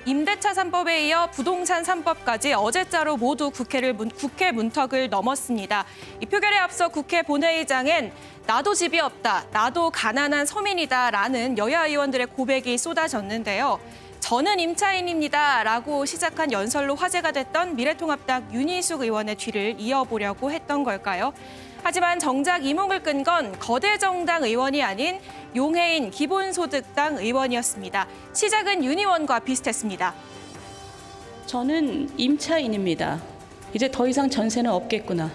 임대차 3법에 이어 부동산 3법까지 어제자로 모두 국회 문턱을 넘었습니다. 이 표결에 앞서 국회 본회의장엔 나도 집이 없다, 나도 가난한 서민이다라는 여야 의원들의 고백이 쏟아졌는데요. 저는 임차인입니다라고 시작한 연설로 화제가 됐던 미래통합당 윤희숙 의원의 뒤를 이어보려고 했던 걸까요? 하지만 정작 이목을 끈 건 거대 정당 의원이 아닌 용해인 기본소득당 의원이었습니다. 시작은 윤 의원과 비슷했습니다. 저는 임차인입니다. 이제 더 이상 전세는 없겠구나.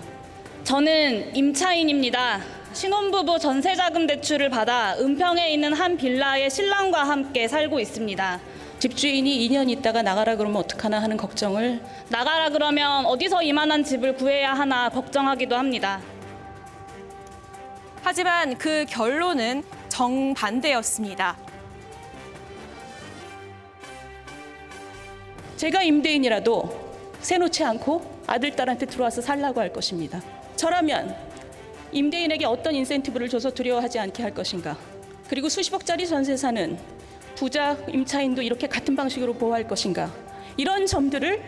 저는 임차인입니다. 신혼부부 전세자금 대출을 받아 은평에 있는 한 빌라에 신랑과 함께 살고 있습니다. 집주인이 2년 있다가 나가라 그러면 어떡하나 하는 걱정을. 나가라 그러면 어디서 이만한 집을 구해야 하나 걱정하기도 합니다. 하지만 그 결론은 정반대였습니다. 제가 임대인이라도 세놓지 않고 아들, 딸한테 들어와서 살라고 할 것입니다. 저라면 임대인에게 어떤 인센티브를 줘서 두려워하지 않게 할 것인가. 그리고 수십억짜리 전세 사는 부자 임차인도 이렇게 같은 방식으로 보호할 것인가. 이런 점들을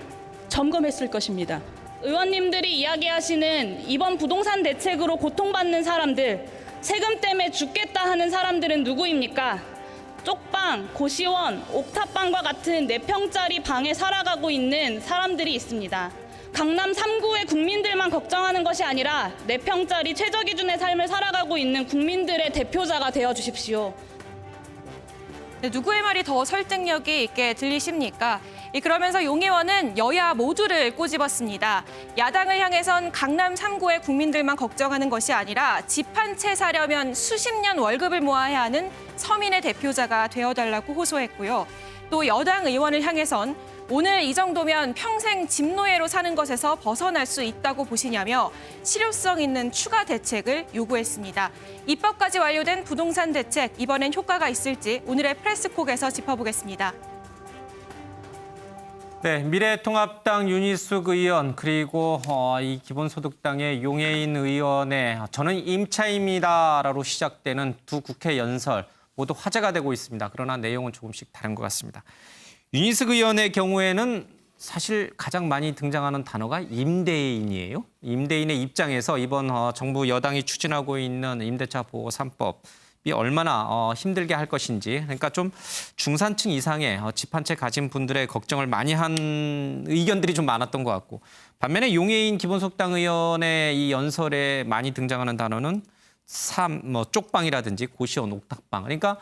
점검했을 것입니다. 의원님들이 이야기하시는 이번 부동산 대책으로 고통받는 사람들, 세금 때문에 죽겠다 하는 사람들은 누구입니까? 쪽방, 고시원, 옥탑방과 같은 4평짜리 방에 살아가고 있는 사람들이 있습니다. 강남 3구의 국민들만 걱정하는 것이 아니라 4평짜리 최저기준의 삶을 살아가고 있는 국민들의 대표자가 되어주십시오. 네, 누구의 말이 더 설득력이 있게 들리십니까? 그러면서 용 의원은 여야 모두를 꼬집었습니다. 야당을 향해선 강남 3구의 국민들만 걱정하는 것이 아니라 집 한 채 사려면 수십 년 월급을 모아야 하는 서민의 대표자가 되어달라고 호소했고요. 또 여당 의원을 향해선 오늘 이 정도면 평생 집노예로 사는 것에서 벗어날 수 있다고 보시냐며 실효성 있는 추가 대책을 요구했습니다. 입법까지 완료된 부동산 대책, 이번엔 효과가 있을지 오늘의 프레스콕에서 짚어보겠습니다. 네, 미래통합당 윤희숙 의원 그리고 이 기본소득당의 용해인 의원의 저는 임차인입니다라로 시작되는 두 국회 연설 모두 화제가 되고 있습니다. 그러나 내용은 조금씩 다른 것 같습니다. 윤희숙 의원의 경우에는 사실 가장 많이 등장하는 단어가 임대인이에요. 임대인의 입장에서 이번 정부 여당이 추진하고 있는 임대차 보호 3법이 얼마나 힘들게 할 것인지, 그러니까 좀 중산층 이상의 집 한 채 가진 분들의 걱정을 많이 한 의견들이 좀 많았던 것 같고, 반면에 용해인 기본소득당 의원의 이 연설에 많이 등장하는 단어는 쪽방이라든지 고시원, 옥탑방, 그러니까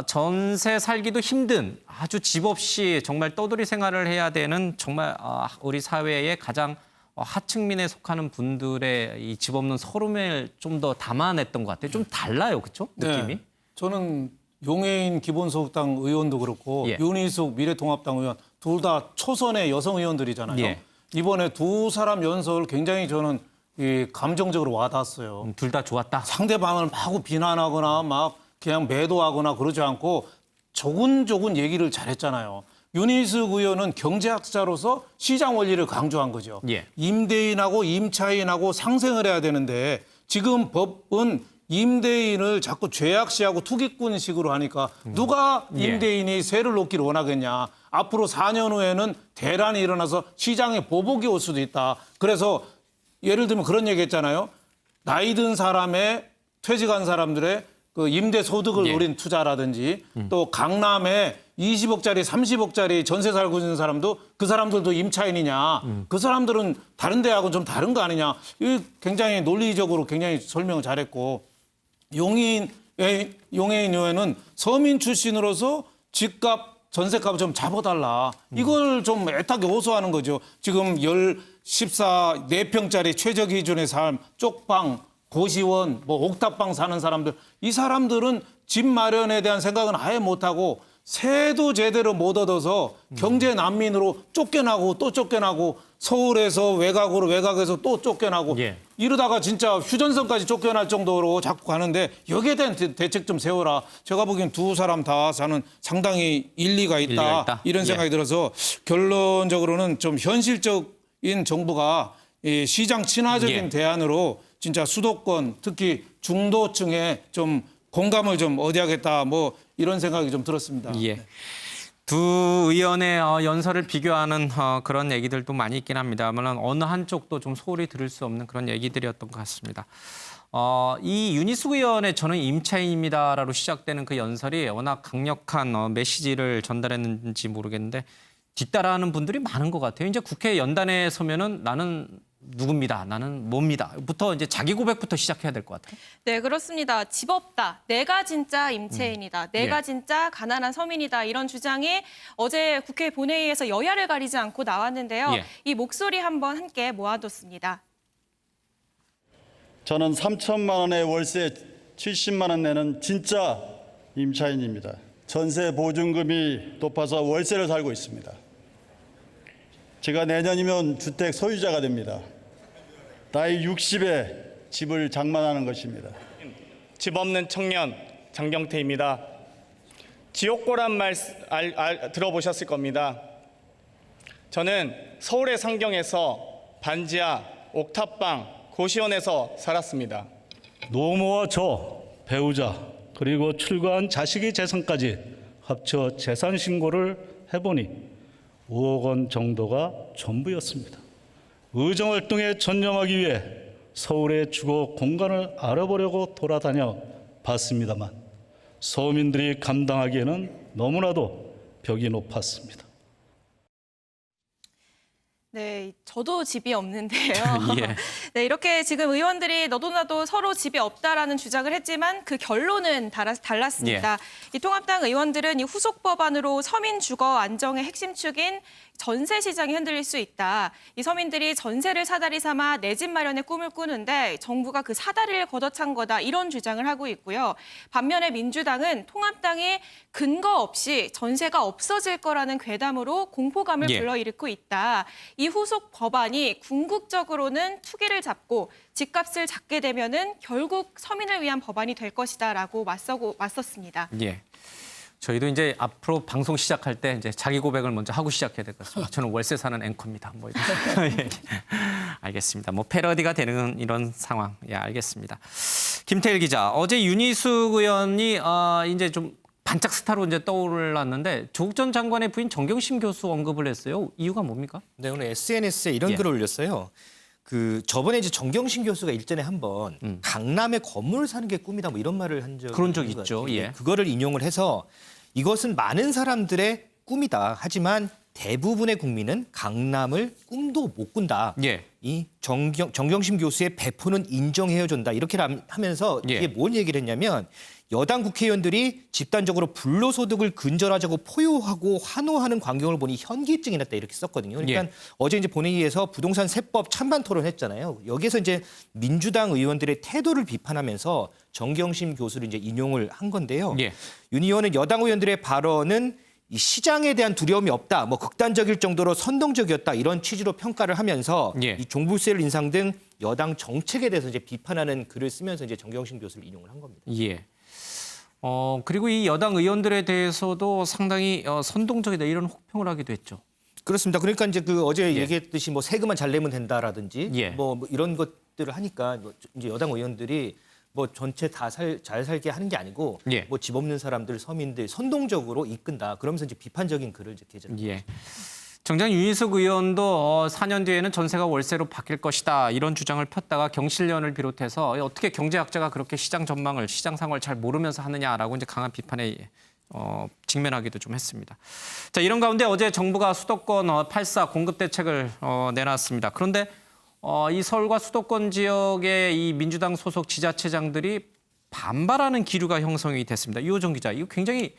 전세 살기도 힘든 아주 집 없이 정말 떠돌이 생활을 해야 되는 정말 우리 사회의 가장 하층민에 속하는 분들의 이 집 없는 서름을 좀 더 담아냈던 것 같아요. 좀 달라요, 그렇죠? 느낌이? 네, 저는 용해인 기본소득당 의원도 그렇고 예. 윤희숙 미래통합당 의원 둘 다 초선의 여성 의원들이잖아요. 예. 이번에 두 사람 연설 굉장히 저는 감정적으로 와닿았어요. 둘 다 좋았다. 상대방을 마구 비난하거나 막 그냥 매도하거나 그러지 않고 조근조근 얘기를 잘했잖아요. 윤희숙 의원은 경제학자로서 시장 원리를 강조한 거죠. 예. 임대인하고 임차인하고 상생을 해야 되는데 지금 법은 임대인을 자꾸 죄악시하고 투기꾼식으로 하니까 누가 임대인이 세를 놓기를 원하겠냐. 앞으로 4년 후에는 대란이 일어나서 시장에 보복이 올 수도 있다. 그래서 예를 들면 그런 얘기 했잖아요. 나이 든 사람의 퇴직한 사람들의 그 임대 소득을 예. 노린 투자라든지 또 강남에 20억짜리, 30억짜리 전세 살고 있는 사람도 그 사람들도 임차인이냐. 그 사람들은 다른 데하고는 좀 다른 거 아니냐. 이 굉장히 논리적으로 굉장히 설명을 잘했고 용해인 의원은 서민 출신으로서 집값, 전세값을 좀 잡아달라. 이걸 좀 애타게 호소하는 거죠. 지금 4평짜리 최저 기준의 삶, 쪽방, 고시원, 옥탑방 사는 사람들, 이 사람들은 집 마련에 대한 생각은 아예 못하고 세도 제대로 못 얻어서 경제 난민으로 쫓겨나고 또 쫓겨나고 서울에서 외곽으로 외곽에서 또 쫓겨나고 예. 이러다가 진짜 휴전선까지 쫓겨날 정도로 자꾸 가는데 여기에 대한 대책 좀 세워라. 제가 보기엔 두 사람 다 저는 상당히 일리가 있다. 이런 생각이 예. 들어서 결론적으로는 좀 현실적인 정부가 이 시장 친화적인 예. 대안으로 진짜 수도권 특히 중도층에 좀 공감을 좀 얻어야겠다. 뭐 이런 생각이 좀 들었습니다. 예. 두 의원의 연설을 비교하는 그런 얘기들도 많이 있긴 합니다만 어느 한쪽도 좀 소홀히 들을 수 없는 그런 얘기들이었던 것 같습니다. 이 윤희숙 의원의 저는 임차인입니다라로 시작되는 그 연설이 워낙 강력한 메시지를 전달했는지 모르겠는데 뒤따라하는 분들이 많은 것 같아요. 이제 국회 연단에 서면은 나는 누굽니다. 나는 뭡니다.부터 이제 자기 고백부터 시작해야 될 것 같아요. 네, 그렇습니다. 집 없다. 내가 진짜 임채인이다. 내가 예. 진짜 가난한 서민이다. 이런 주장이 어제 국회 본회의에서 여야를 가리지 않고 나왔는데요. 예. 이 목소리 한번 함께 모아뒀습니다. 저는 3천만 원의 월세 70만 원 내는 진짜 임차인입니다. 전세 보증금이 높아서 월세를 살고 있습니다. 제가 내년이면 주택 소유자가 됩니다. 나이 60에 집을 장만하는 것입니다. 집 없는 청년 장경태입니다. 지옥고란 말 들어보셨을 겁니다. 저는 서울의 상경에서 반지하, 옥탑방, 고시원에서 살았습니다. 노모와 저, 배우자, 그리고 출가한 자식의 재산까지 합쳐 재산 신고를 해보니 5억 원 정도가 전부였습니다. 의정활동에 전념하기 위해 서울의 주거 공간을 알아보려고 돌아다녀 봤습니다만 서민들이 감당하기에는 너무나도 벽이 높았습니다. 네, 저도 집이 없는데요. 예. 네, 이렇게 지금 의원들이 너도 나도 서로 집이 없다라는 주장을 했지만 그 결론은 달랐습니다. 이 통합당 의원들은 이 후속 법안으로 서민 주거 안정의 핵심 축인 전세 시장이 흔들릴 수 있다. 이 서민들이 전세를 사다리 삼아 내 집 마련의 꿈을 꾸는데 정부가 그 사다리를 걷어찬 거다. 이런 주장을 하고 있고요. 반면에 민주당은 통합당이 근거 없이 전세가 없어질 거라는 괴담으로 공포감을 예. 불러일으키고 있다. 이 후속 법안이 궁극적으로는 투기를 잡고 집값을 잡게 되면은 결국 서민을 위한 법안이 될 것이다라고 맞섰습니다. 예. 저희도 이제 앞으로 방송 시작할 때 이제 자기 고백을 먼저 하고 시작해야 될 것 같습니다. 저는 월세 사는 앵커입니다. 뭐 이런. 예. 알겠습니다. 뭐 패러디가 되는 이런 상황. 예, 알겠습니다. 김태일 기자, 어제 윤희숙 의원이 이제 좀 반짝 스타로 이제 떠올랐는데 조국 전 장관의 부인 정경심 교수 언급을 했어요. 이유가 뭡니까? 네, 오늘 SNS에 이런 예. 글을 올렸어요. 저번에 이제 정경심 교수가 일전에 한번 강남에 건물을 사는 게 꿈이다 뭐 이런 말을 한 적이 그런 적 있는 것 있죠. 같아요. 예. 그거를 인용을 해서 이것은 많은 사람들의 꿈이다. 하지만 대부분의 국민은 강남을 꿈도 못 꾼다. 예. 이 정경심 교수의 배포는 인정해야 준다. 이렇게 하면서 예. 이게 뭔 얘기를 했냐면 여당 국회의원들이 집단적으로 불로소득을 근절하자고 포효하고 환호하는 광경을 보니 현기증이 났다 이렇게 썼거든요. 그러니까 예. 어제 이제 본회의에서 부동산 세법 찬반 토론했잖아요. 여기서 이제 민주당 의원들의 태도를 비판하면서 정경심 교수를 이제 인용을 한 건데요. 예. 윤 의원은 여당 의원들의 발언은 이 시장에 대한 두려움이 없다, 뭐 극단적일 정도로 선동적이었다 이런 취지로 평가를 하면서 예. 이 종부세를 인상 등 여당 정책에 대해서 이제 비판하는 글을 쓰면서 이제 정경심 교수를 인용을 한 겁니다. 예. 그리고 이 여당 의원들에 대해서도 상당히 선동적이다 이런 혹평을 하기도 했죠. 그렇습니다. 그러니까 이제 어제 예. 얘기했듯이 뭐 세금만 잘 내면 된다라든지 예. 뭐 이런 것들을 하니까 뭐 이제 여당 의원들이 뭐 전체 다 잘 살게 하는 게 아니고 예. 뭐 집 없는 사람들, 서민들 선동적으로 이끈다. 그러면서 이제 비판적인 글을 이제 게재합니다. 예. 정작 윤희숙 의원도 4년 뒤에는 전세가 월세로 바뀔 것이다 이런 주장을 폈다가 경실련을 비롯해서 어떻게 경제학자가 그렇게 시장 전망을 시장 상황을 잘 모르면서 하느냐라고 이제 강한 비판에 직면하기도 좀 했습니다. 자, 이런 가운데 어제 정부가 수도권 8사 공급 대책을 내놨습니다. 그런데 이 서울과 수도권 지역의 이 민주당 소속 지자체장들이 반발하는 기류가 형성이 됐습니다. 이호정 기자, 이거 굉장히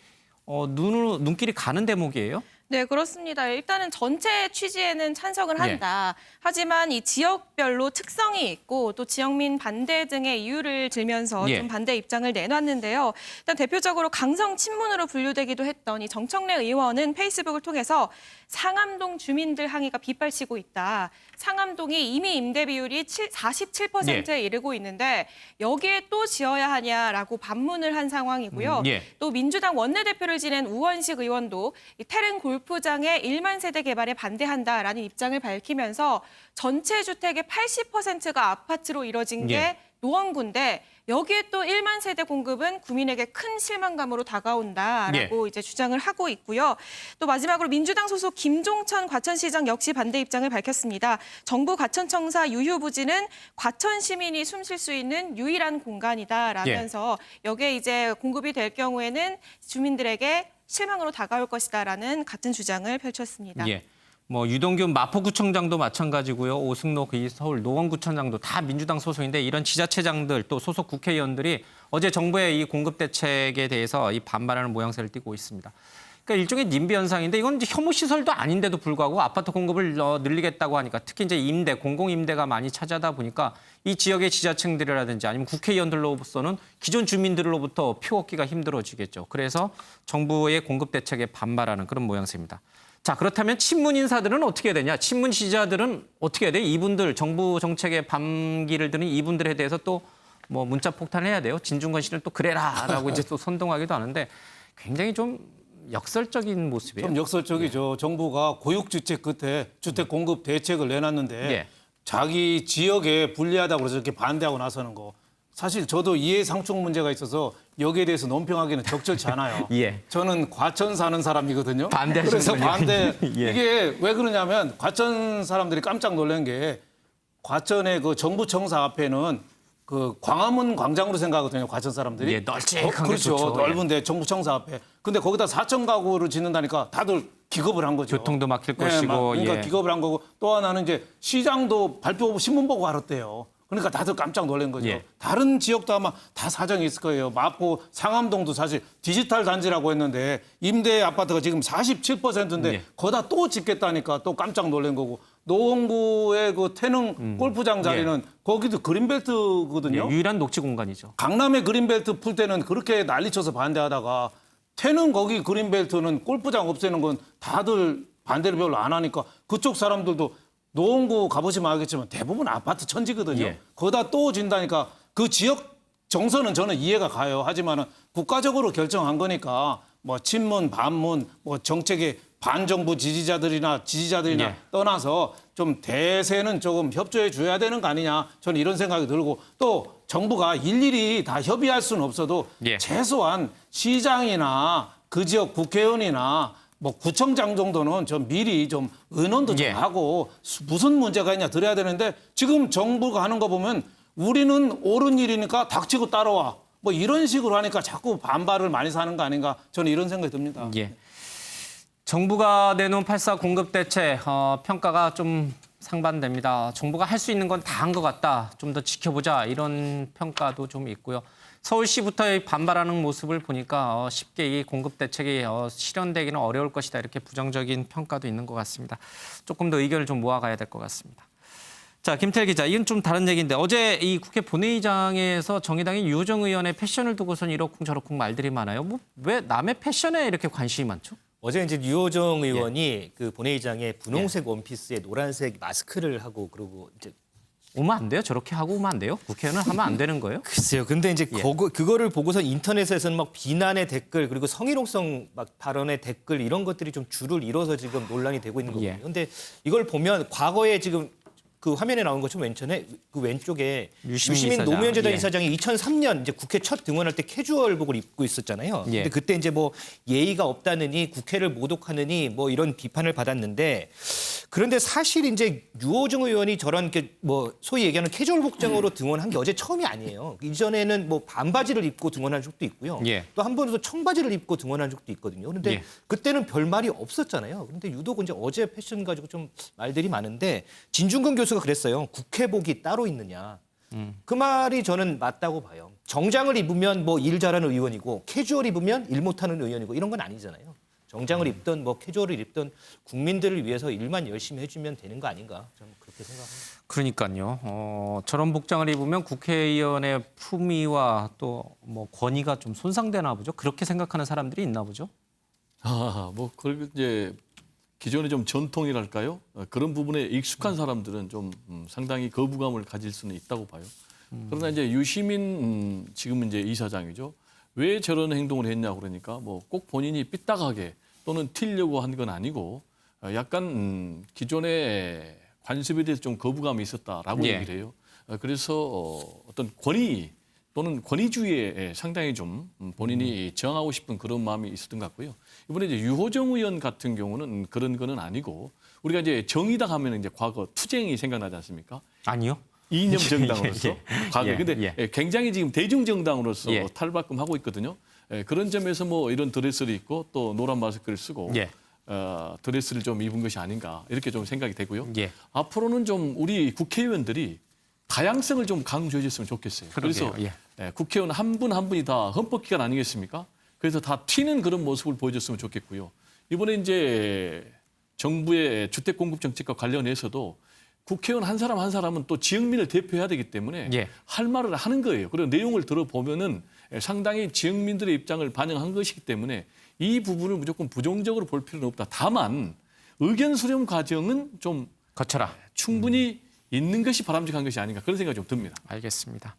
눈길이 가는 대목이에요. 네, 그렇습니다. 일단은 전체 취지에는 찬성을 한다. 하지만 이 지역별로 특성이 있고 또 지역민 반대 등의 이유를 들면서 예. 좀 반대 입장을 내놨는데요. 일단 대표적으로 강성 친문으로 분류되기도 했던 이 정청래 의원은 페이스북을 통해서 상암동 주민들 항의가 빗발치고 있다. 상암동이 이미 임대 비율이 47%에 이르고 있는데 여기에 또 지어야 하냐라고 반문을 한 상황이고요. 예. 또 민주당 원내대표를 지낸 우원식 의원도 이 태릉 골프장의 1만 세대 개발에 반대한다라는 입장을 밝히면서 전체 주택의 80%가 아파트로 이뤄진 게 예. 노원구인데 여기에 또 1만 세대 공급은 국민에게 큰 실망감으로 다가온다라고 이제 주장을 하고 있고요. 또 마지막으로 민주당 소속 김종천 과천시장 역시 반대 입장을 밝혔습니다. 정부 과천청사 유휴 부지는 과천 시민이 숨 쉴 수 있는 유일한 공간이다라면서 여기에 이제 공급이 될 경우에는 주민들에게 실망으로 다가올 것이다라는 같은 주장을 펼쳤습니다. 예. 뭐 유동균 마포구청장도 마찬가지고요. 오승록 서울 노원구청장도 다 민주당 소속인데 이런 지자체장들 또 소속 국회의원들이 어제 정부의 이 공급 대책에 대해서 이 반발하는 모양새를 띠고 있습니다. 그러니까 일종의 님비 현상인데 이건 이제 혐오 시설도 아닌데도 불구하고 아파트 공급을 늘리겠다고 하니까 특히 이제 임대, 공공 임대가 많이 차지하다 보니까 이 지역의 지자층들이라든지 아니면 국회의원들로서는 기존 주민들로부터 표 얻기가 힘들어지겠죠. 그래서 정부의 공급 대책에 반발하는 그런 모양새입니다. 자, 그렇다면 친문 인사들은 어떻게 해야 되냐? 친문 지지자들은 어떻게 해야 돼? 이분들 정부 정책에 반기를 드는 이분들에 대해서 또 뭐 문자 폭탄을 해야 돼요. 진중권 씨는 또 그래라라고 이제 또 선동하기도 하는데 굉장히 좀 역설적인 모습이에요. 좀 역설적이죠. 정부가 고육주택 끝에 주택 공급 대책을 내놨는데 예. 자기 지역에 불리하다고 해서 이렇게 반대하고 나서는 거. 사실 저도 이해상충 문제가 있어서 여기에 대해서 논평하기는 적절치 않아요. 예. 저는 과천 사는 사람이거든요. 그래서 반대하시는군요. 반대. 예. 이게 왜 그러냐면 과천 사람들이 깜짝 놀란 게 과천의 그 정부청사 앞에는 그 광화문 광장으로 생각하거든요. 과천 사람들이. 예, 널찍한 게 그렇죠. 좋죠. 넓은데 정부청사 앞에. 근데 거기다 4천 가구를 짓는다니까 다들 기겁을 한 거죠. 교통도 막힐 네, 것이고. 그러니까 예. 기겁을 한 거고 또 하나는 이제 시장도 발표 신문 보고 알았대요. 그러니까 다들 깜짝 놀란 거죠. 예. 다른 지역도 아마 다 사정이 있을 거예요. 마포, 상암동도 사실 디지털 단지라고 했는데 임대 아파트가 지금 47%인데 예. 거기다 또 짓겠다니까 또 깜짝 놀란 거고 노원구의 그 태릉 골프장 자리는 거기도 그린벨트거든요. 예, 유일한 녹지 공간이죠. 강남의 그린벨트 풀 때는 그렇게 난리쳐서 반대하다가 태릉 거기 그린벨트는 골프장 없애는 건 다들 반대를 별로 안 하니까 그쪽 사람들도 노원구 가보시면 알겠지만 대부분 아파트 천지거든요. 예. 거기다 또 진다니까 그 지역 정서는 저는 이해가 가요. 하지만은 국가적으로 결정한 거니까 뭐 친문, 반문, 뭐 정책의 반정부 지지자들이나 예. 떠나서 좀 대세는 조금 협조해 줘야 되는 거 아니냐. 저는 이런 생각이 들고 또 정부가 일일이 다 협의할 수는 없어도 예. 최소한 시장이나 그 지역 국회의원이나 뭐 구청장 정도는 좀 미리 좀 의논도 좀 예. 하고 무슨 문제가 있냐 들어야 되는데 지금 정부가 하는 거 보면 우리는 옳은 일이니까 닥치고 따라와. 뭐 이런 식으로 하니까 자꾸 반발을 많이 사는 거 아닌가 저는 이런 생각이 듭니다. 예. 정부가 내놓은 8.4 공급 대책 평가가 좀 상반됩니다. 정부가 할 수 있는 건 다 한 것 같다. 좀 더 지켜보자. 이런 평가도 좀 있고요. 서울시부터 반발하는 모습을 보니까 쉽게 이 공급 대책이 실현되기는 어려울 것이다. 이렇게 부정적인 평가도 있는 것 같습니다. 조금 더 의견을 좀 모아가야 될 것 같습니다. 자, 김태일 기자, 이건 좀 다른 얘기인데 어제 이 국회 본회의장에서 정의당의 유호정 의원의 패션을 두고선 이러쿵저러쿵 말들이 많아요. 뭐 왜 남의 패션에 이렇게 관심이 많죠? 어제 이제 유호정 의원이 그 본회의장에 분홍색 원피스에 노란색 마스크를 하고 그러고 이제 오면 안 돼요? 저렇게 하고 오면 안 돼요? 국회의원은 하면 안 되는 거예요? 글쎄요. 근데 이제 그거를 보고서 인터넷에서는 막 비난의 댓글 그리고 성희롱성 막 발언의 댓글 이런 것들이 좀 줄을 이뤄서 지금 논란이 되고 있는 거거든요. 근데 이걸 보면 과거에 지금 그 화면에 나온 것처럼 그 왼쪽에 유시민 이사장. 노무현재단 예. 이사장이 2003년 이제 국회 첫 등원할 때 캐주얼복을 입고 있었잖아요. 예. 근데 그때 이제 뭐 예의가 없다느니 국회를 모독하느니 뭐 이런 비판을 받았는데 그런데 사실 이제 유호정 의원이 저런 뭐 소위 얘기하는 캐주얼 복장으로 등원한 게 어제 처음이 아니에요. 이전에는 뭐 반바지를 입고 등원한 적도 있고요. 예. 또 한 번도 청바지를 입고 등원한 적도 있거든요. 그런데 예. 그때는 별 말이 없었잖아요. 그런데 유독 이제 어제 패션 가지고 좀 말들이 많은데 진중근 교수가 그랬어요. 국회복이 따로 있느냐. 그 말이 저는 맞다고 봐요. 정장을 입으면 뭐 일 잘하는 의원이고 캐주얼 입으면 일 못하는 의원이고 이런 건 아니잖아요. 정장을 입든 뭐 캐주얼을 입든 국민들을 위해서 일만 열심히 해주면 되는 거 아닌가 저는 그렇게 생각합니다. 그러니까요. 저런 복장을 입으면 국회의원의 품위와 또 뭐 권위가 좀 손상되나 보죠. 그렇게 생각하는 사람들이 있나 보죠. 뭐 그걸 이제 기존의 좀 전통이랄까요? 그런 부분에 익숙한 사람들은 좀 상당히 거부감을 가질 수는 있다고 봐요. 그러나 이제 유시민 지금 이제 이사장이죠. 왜 저런 행동을 했냐 그러니까 뭐 꼭 본인이 삐딱하게 또는 튀려고 한 건 아니고 약간 기존의 관습에 대해서 좀 거부감이 있었다라고 예. 얘기를 해요. 그래서 어떤 권위 또는 권위주의에 상당히 좀 본인이 저항하고 싶은 그런 마음이 있었던 것 같고요. 이번에 이제 유호정 의원 같은 경우는 그런 거는 아니고 우리가 이제 정의당 하면 이제 과거 투쟁이 생각나지 않습니까? 아니요. 이념 정당으로서 예, 과거 예, 근데 예. 굉장히 지금 대중 정당으로서 예. 탈바꿈하고 있거든요. 그런 점에서 뭐 이런 드레스를 입고 또 노란 마스크를 쓰고 예. 드레스를 좀 입은 것이 아닌가 이렇게 좀 생각이 되고요. 예. 앞으로는 좀 우리 국회의원들이 다양성을 좀 강조해 줬으면 좋겠어요. 그러게요. 그래서 국회의원 한 분 한 분이 다 헌법기관 아니겠습니까? 그래서 다 튀는 그런 모습을 보여줬으면 좋겠고요. 이번에 이제 정부의 주택 공급 정책과 관련해서도 국회의원 한 사람 한 사람은 또 지역민을 대표해야 되기 때문에 예. 할 말을 하는 거예요. 그리고 내용을 들어보면은 상당히 지역민들의 입장을 반영한 것이기 때문에 이 부분을 무조건 부정적으로 볼 필요는 없다. 다만 의견 수렴 과정은 좀 거쳐라. 충분히 있는 것이 바람직한 것이 아닌가 그런 생각이 좀 듭니다. 알겠습니다.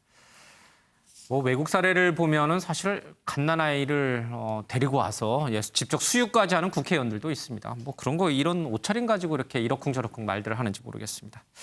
뭐 외국 사례를 보면은 사실 갓난아이를 데리고 와서 직접 수육까지 하는 국회의원들도 있습니다. 뭐 그런 거 이런 옷차림 가지고 이렇게 이러쿵저러쿵 말들을 하는지 모르겠습니다.